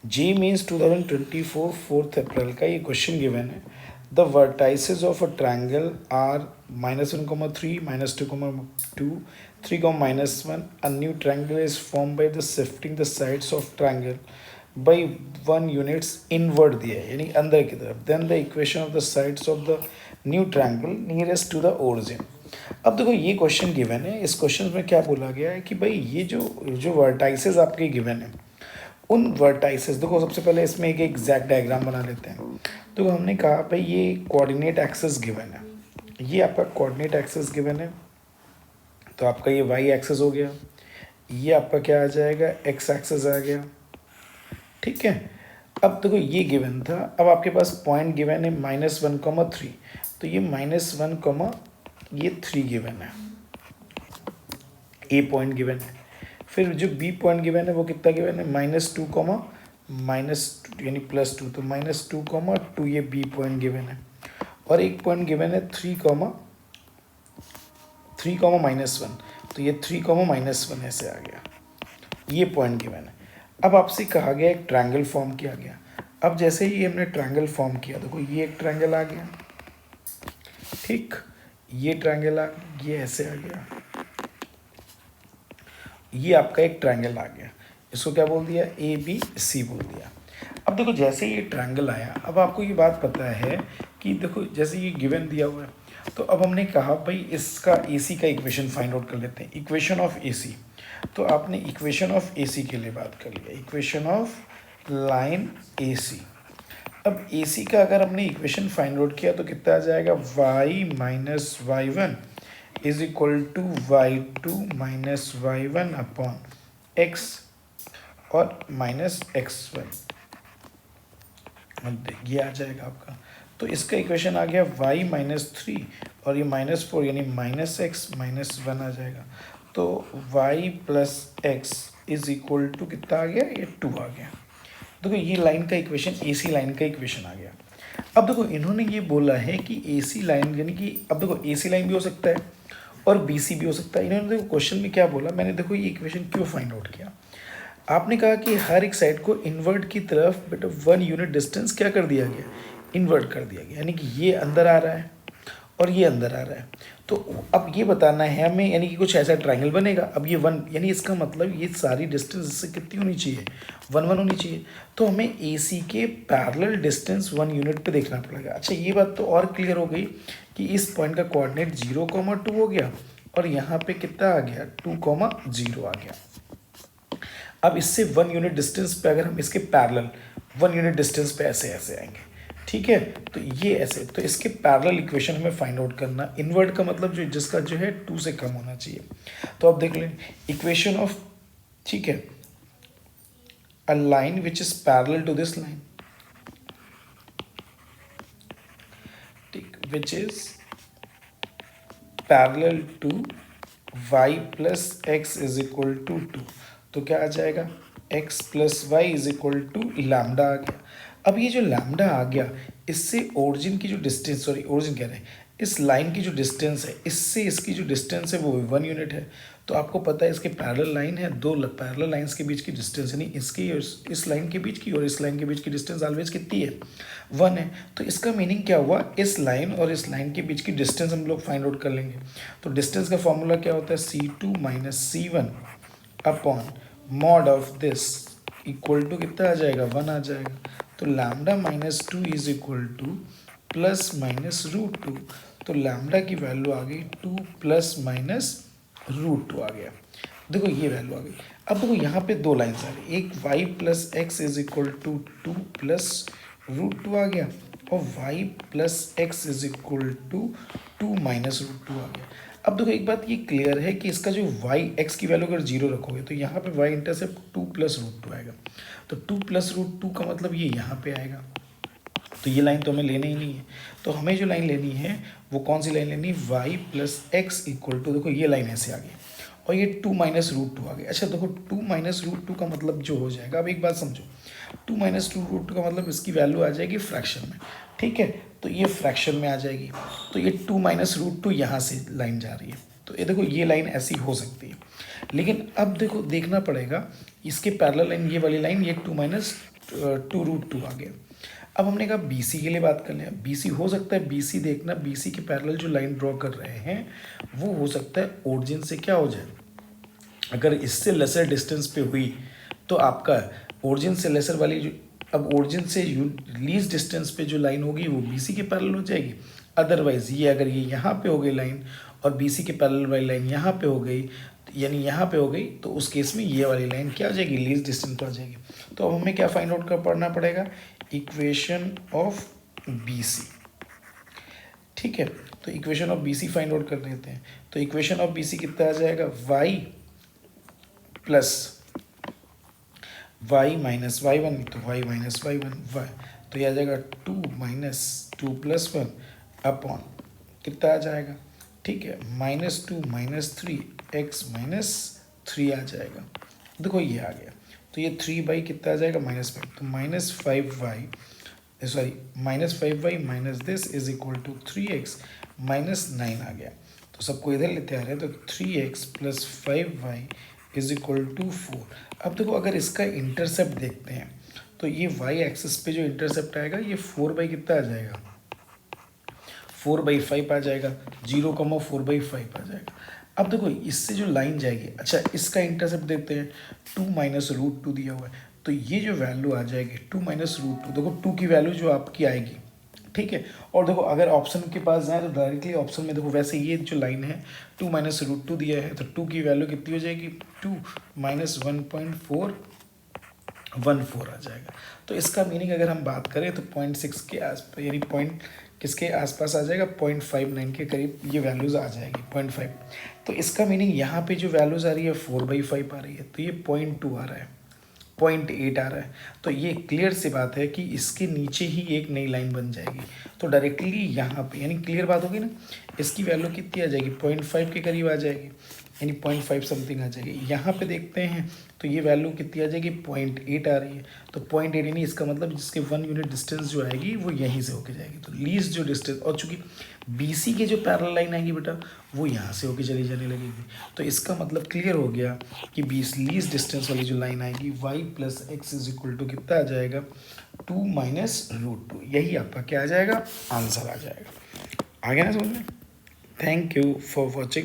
जी means 2024 4 April का ये question given है। The vertices of a triangle are -1,3, -2,2, 3,-1. A new triangle is formed by the shifting the sides of triangle by 1 units inward दिया है, यानी अंदर की तरफ। Then the equation of the sides of the new triangle nearest to the origin. अब देखो ये question given है, इस क्वेश्चन में क्या बोला गया है कि भाई ये जो जो वर्टाइसेस आपके गिवन है, उन वर्टाइसेस, देखो सबसे पहले इसमें एक एग्जैक्ट डायग्राम बना लेते हैं। तो हमने कहा भाई ये कोऑर्डिनेट एक्सिस गिवन है, ये आपका कोऑर्डिनेट एक्सिस गिवन है, तो आपका ये वाई एक्सिस हो गया, ये आपका क्या आ जाएगा, एक्स एक्सिस आ गया। ठीक है, अब देखो ये गिवन था, अब आपके पास पॉइंट गिवन है -1,3, तो ये -1, ये 3 गिवन है, ए पॉइंट गिवन है। फिर जो बी पॉइंट गिवन है वो कितना गिवन है, -2, यानी +2, तो -2, ये बी पॉइंट गिवन है। और एक पॉइंट गिवन है 3, -1, तो ये 3, -1 ऐसे आ गया, ये पॉइंट गिवन है। अब आपसे कहा गया एक ट्रायंगल फॉर्म किया गया। अब जैसे ही हमने ट्रायंगल फॉर्म किया, देखो ये एक ट्रायंगल आ गया, ठीक, ये ट्रायंगल आ, ये ऐसे आ गया, ये आपका एक ट्रायंगल आ गया, इसको क्या बोल दिया, ए बी सी बोल दिया। अब देखो जैसे ये ट्रायंगल आया, अब आपको ये बात पता है कि देखो जैसे ये गिवन दिया हुआ है, तो अब हमने कहा भाई इसका ए सी का इक्वेशन फाइंड आउट कर लेते हैं, इक्वेशन ऑफ ए सी। तो आपने इक्वेशन ऑफ ए सी के लिए बात कर लिया, इक्वेशन ऑफ लाइन ए सी। अब ए सी का अगर हमने इक्वेशन फाइंड आउट किया तो कितना आ जाएगा, y-y1 is equal to y2 - y1 upon x और -x1, ये आ जाएगा आपका। तो इसका इक्वेशन आ गया y-3 और ये -4 यानी -x -1 आ जाएगा। तो y plus x is equal to कितना आ गया, ये 2 आ गया। देखो ये लाइन का इक्वेशन, AC लाइन का इक्वेशन आ गया। अब देखो इन्होंने ये बोला है कि AC लाइन, यानी कि अब देखो AC लाइन भी हो सकता है और BC भी हो सकता है। इन्होंने देखो क्वेश्चन में क्या बोला, मैंने देखो ये इक्वेशन क्यों फाइंड आउट किया, आपने कहा कि हर एक साइड को इन्वर्ट की तरफ बेटा 1 यूनिट डिस्टेंस क्या कर दिया गया, इन्वर्ट कर दिया गया, यानी कि ये अंदर आ रहा है और ये अंदर आ रहा है। तो अब ये बताना है हमें, यानी कि कुछ ऐसा ट्रायंगल बनेगा। अब ये 1, यानी इसका मतलब ये सारी डिस्टेंस इससे कितनी होनी चाहिए, 1 होनी चाहिए। तो हमें AC के पैरेलल डिस्टेंस 1 यूनिट पे देखना पड़ेगा। अच्छा ये बात तो और क्लियर हो गई कि इस पॉइंट का कोऑर्डिनेट 0,2 हो गया और यहाँ पे कितना आ गया, 2,0 आ गया। अब इससे 1 यूनिट डिस्टेंस पे अगर हम इसके पैरेलल 1 यूनिट डिस्टेंस पे ऐसे ऐसे आएंगे, ठीक है, तो ये ऐसे, तो इसके पैरेलल इक्वेशन हमें फाइंड आउट करना। इन्वर्ट का मतलब जो जिसका जो है 2 से कम होना चाहिए। तो आप देख लें इक्वेशन ऑफ, ठीक है, a line which is parallel to this line, ठीक, which is parallel to y plus x is equal to 2, तो क्या आ जाएगा, x plus y is equal to lambda आ गया। अब ये जो लैम्डा आ गया, इससे ओरिजिन की जो डिस्टेंस, सॉरी ओरिजिन कह रहे हैं, इस लाइन की जो डिस्टेंस है, इससे इसकी जो डिस्टेंस है वो 1 यूनिट है। तो आपको पता है इसके पैरेलल लाइन है, 2 पैरेलल लाइंस के बीच की डिस्टेंस, यानी इसकी और इस लाइन के बीच की और इस लाइन के बीच की डिस्टेंस ऑलवेज कितनी है, 1 है। तो इसका मीनिंग क्या हुआ, इस लाइन और इस लाइन के बीच की डिस्टेंस हम लोग फाइंड आउट कर लेंगे। तो डिस्टेंस का फॉर्मूला क्या होता है, C2 - C1 upon mod of this equal to कितना आ जाएगा, 1 आ जाएगा। तो lambda -2 is equal to plus minus √2, तो लैम्डा की वैल्यू आ गई 2 प्लस माइनस √2 आ गया। देखो ये वैल्यू आ गई। अब देखो यहाँ पे 2 लाइन्स आ रही, एक y plus x is equal to 2 plus √2 आ गया और y plus x is equal to 2 minus √2 आ गया। अब देखो एक बात ये क्लियर है कि इसका जो y x की वैल्यू अगर 0 रखोगे तो यहाँ पे y इंटरसेप्ट 2 प्लस √2 आएगा। तो 2 प्लस √2 का मतलब ये यहाँ पे आएगा। तो ये लाइन तो हमें लेनी ही नहीं है। तो हमें जो लाइन लेनी है वो कौन सी लाइन लेनी है, y plus x equal to, देखो ये लाइन ऐसे आ गई और ये 2 माइनस √2 आ गया। अच्छा देखो 2 माइनस √2 का मतलब जो हो जाएगा, अब एक बात समझो, 2 माइनस √2 का मतलब इसकी वैल्यू आ जाएगी फ्रैक्शन में, ठीक है, तो ये फ्रैक्शन में आ जाएगी। तो ये 2 माइनस √2 यहाँ से लाइन जा रही है, तो ये देखो ये लाइन ऐसी हो सकती है। लेकिन अब देखो देखना पड़ेगा इसके पैरेलल लाइन, ये वाली लाइन, ये 2 माइनस 2√2 आ गया। अब हमने कहा BC के लिए बात कर लें। BC हो सकता है, BC देखना, BC के पैरेलल जो लाइन ड्रॉ कर रहे हैं वो हो सकता है ओरिजिन से क्या हो जाए, अगर इससे लेसर डिस्टेंस पे हुई तो आपका ओरिजिन से लेसर वाली जो, अब ओरिजिन से लीस्ट डिस्टेंस पे जो लाइन होगी वो BC के पैरेलल हो जाएगी। अदरवाइज ये अगर ये यहाँ पे हो गई लाइन और BC के पैरेलल वाली लाइन यहाँ पे हो गई, यानी यहाँ पे हो गई, तो उस केस में ये वाली लाइन क्या हो जाएगी, लीस्ट डिस्टेंस पर आ जाएगी। तो अब हमें क्या फाइंड आउट कर पढ़ना पड़ेगा, इक्वेशन ऑफ BC। ठीक है, तो equation of BC find out कर लेते हैं। तो इक्वेशन ऑफ BC कितना आ जाएगा, y plus y minus y1, तो y माइनस y1 y, तो ये आ जाएगा 2 माइनस 2 प्लस 1 अपॉन कितना आ जाएगा, ठीक है, -2 माइनस 3 x माइनस 3 आ जाएगा। देखो ये आ गया, तो ये 3 कितना आ जाएगा, -5, तो -5y, sorry -5y minus this is equal to 3x minus 9 आ गया। तो सबको इधर लेते आ रहे हैं, तो 3x plus 5y is equal to 4। अब देखो अगर इसका इंटरसेप्ट देखते हैं तो ये y एक्सिस पे जो इंटरसेप्ट आएगा ये 4 कितना आ जाएगा, 4/5 आ जाएगा, 0,4/5 आ जाएगा। अब देखो इससे जो लाइन जाएगी, अच्छा इसका इंटरसेप्ट देखते हैं, 2 माइनस √2 दिया हुआ है, तो ये जो वैल्यू आ जाएगी 2 माइनस √2, देखो 2 की वैल्यू जो आपकी आएगी, ठीक है। और देखो अगर ऑप्शन के पास जाए तो डायरेक्टली ऑप्शन में देखो, वैसे ये जो लाइन है 2 माइनस √2 दिया है, तो 2 की वैल्यू कितनी हो जाएगी, 2 माइनस 1.414 आ जाएगा। तो इसका मीनिंग अगर हम बात करें तो 0.6 के आसपास, यानी पॉइंट किसके आसपास आ जाएगा, 0.59 के करीब ये वैल्यूज़ आ जाएगी, 0.5। तो इसका मीनिंग यहाँ पे जो वैल्यूज़ आ रही है 4/5 आ रही है, तो ये 0.2 आ रहा है, 0.8 आ रहा है। तो ये क्लियर सी बात है कि इसके नीचे ही एक नई लाइन बन जाएगी। तो डायरेक्टली यहाँ पे, यानी क्लियर बात होगी ना, इसकी वैल्यू कितनी आ जाएगी, 0.5 के करीब आ जाएगी, यानी 0.5 समथिंग आ जाएगी। यहाँ पे देखते हैं तो ये वैल्यू कितनी आ जाएगी, 0.8 आ रही है। तो 0.8 यानी इसका मतलब जिसके 1 यूनिट डिस्टेंस जो आएगी वो यहीं से होके जाएगी। तो लीस्ट जो डिस्टेंस, और चूंकि BC के जो पैरेलल लाइन आएगी बेटा वो यहाँ से होके चली जाने लगेगी। तो इसका मतलब क्लियर हो गया कि लीस्ट डिस्टेंस वाली जो लाइन आएगी y plus x is equal to कितना आ जाएगा, 2 माइनस √2। यही आपका क्या आ जाएगा, आंसर आ जाएगा। आ गया ना समझ में। Thank you for watching.